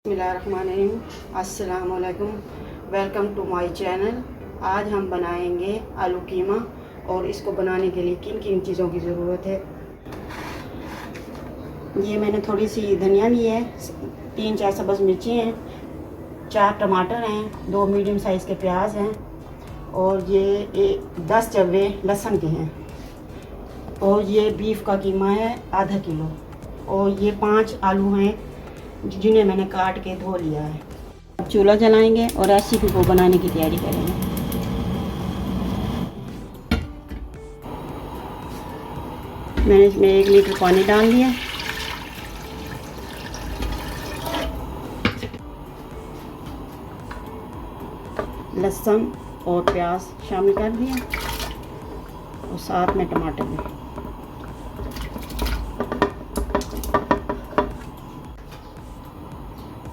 बिस्मिल्लाहिर्रहमानिर्रहीम। अस्सलाम वालेकुम, वेलकम टू माय चैनल। आज हम बनाएंगे आलू कीमा और इसको बनाने के लिए किन किन चीज़ों की ज़रूरत है। ये मैंने थोड़ी सी धनिया ली है, 3-4 सब्ज़ मिर्ची हैं, 4 टमाटर हैं, 2 मीडियम साइज़ के प्याज हैं और ये 10 जवे लहसुन के हैं और ये बीफ का कीमा है आधा किलो और ये 5 आलू हैं जिन्हें मैंने काट के धो लिया है। अब चूल्हा जलाएंगे और रेसिपी को बनाने की तैयारी करेंगे। मैंने इसमें 1 लीटर पानी डाल दिया। लहसुन और प्याज शामिल कर दिया और साथ में टमाटर भी।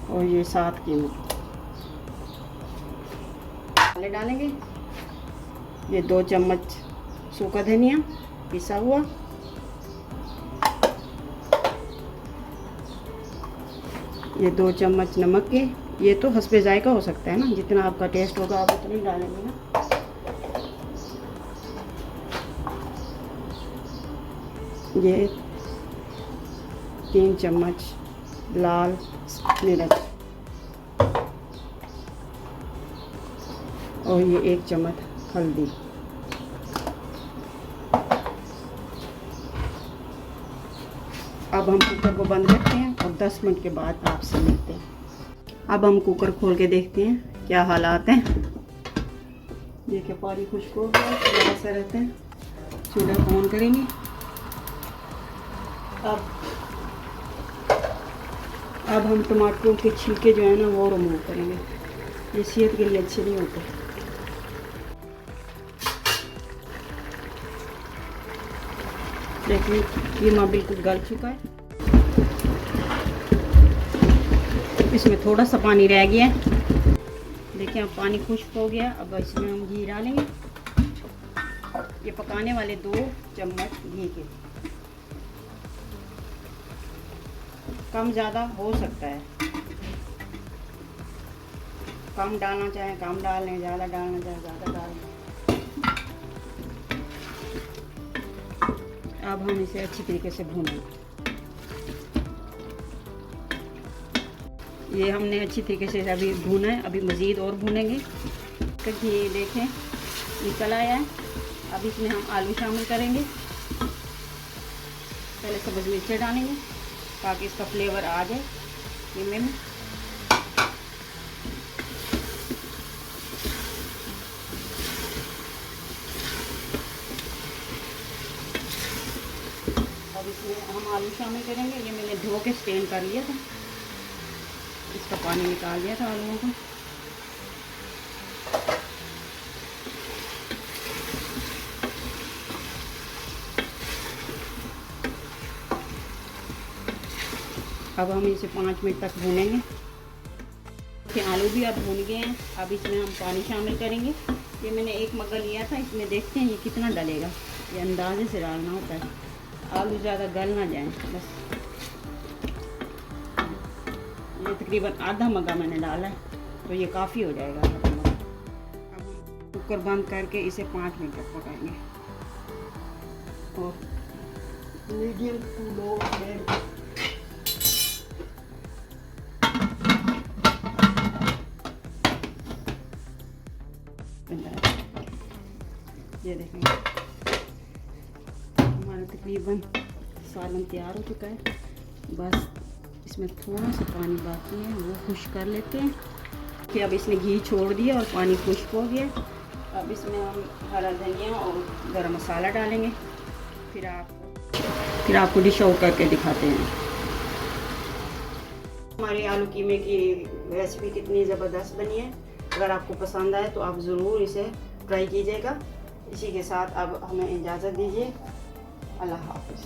और ये साथ कीमा मसाले डालेंगे। ये 2 चम्मच सूखा धनिया पिसा हुआ, ये 2 चम्मच नमक के, ये तो हस्बे जायका हो सकता है ना, जितना आपका टेस्ट होगा आप उतना ही डालेंगे ना। ये 3 चम्मच लाल मिर्च और ये 1 चम्मच हल्दी। अब हम कुकर को बंद करते हैं और 10 मिनट के बाद आपसे मिलते हैं। अब हम कुकर खोल के देखते हैं क्या हालात हैं। देखिए पानी खुश्क हो गया, ऐसा रहते हैं। चूल्हा ऑन करेंगे। अब हम टमाटरों के छिलके जो है ना वो रिमूव करेंगे, ये सेहत के लिए अच्छे नहीं होते। देखिए कीमा बिल्कुल गल चुका है, इसमें थोड़ा सा पानी रह गया है। देखिए अब पानी खुश्क हो गया। अब इसमें हम घी डालेंगे। ये पकाने वाले 2 चम्मच घी के, कम ज़्यादा हो सकता है, कम डालना चाहे कम डाल लें, ज़्यादा डालना चाहे ज़्यादा डाल लें। अब हम इसे अच्छी तरीके से भूनेंगे। ये हमने अच्छी तरीके से अभी भूना है, अभी मज़ीद और भूनेंगे। घी देखें निकल आया है। अब इसमें हम आलू शामिल करेंगे। पहले सब्ज़ मिर्च डालेंगे ताकि इसका फ्लेवर आ जाए कीमे में। अब इसमें हम आलू शामिल करेंगे। ये मैंने धो के स्टेन कर लिया था, इसका पानी निकाल दिया था आलूओं को। अब हम इसे 5 मिनट तक भूनेंगे। आलू भी अब भून गए हैं। अब इसमें हम पानी शामिल करेंगे। ये मैंने 1 मग्गा लिया था, इसमें देखते हैं ये कितना डलेगा। ये अंदाजे से डालना होता है, आलू ज़्यादा गल ना जाए बस। ये तकरीबन आधा मग्गा मैंने डाला है, तो ये काफ़ी हो जाएगा आधा मग्गा। अब हम कुकर बंद करके इसे 5 मिनट तक पकाएंगे और मीडियम टू लो फ्लेम। ये देखेंगे हमारा तकरीबन सालन तैयार हो चुका है। बस इसमें थोड़ा सा पानी बाकी है, वो खुश्क कर लेते हैं। फिर अब इसने घी छोड़ दिया और पानी खुश्क हो गया। अब इसमें हम हरा धनिया और गरम मसाला डालेंगे। फिर आपको डिश आउट करके दिखाते हैं हमारी आलू कीमे की रेसिपी कितनी ज़बरदस्त बनी है। अगर आपको पसंद आए तो आप ज़रूर इसे ट्राई कीजिएगा। इसी के साथ अब हमें इजाज़त दीजिए। अल्लाह हाफ़िज़।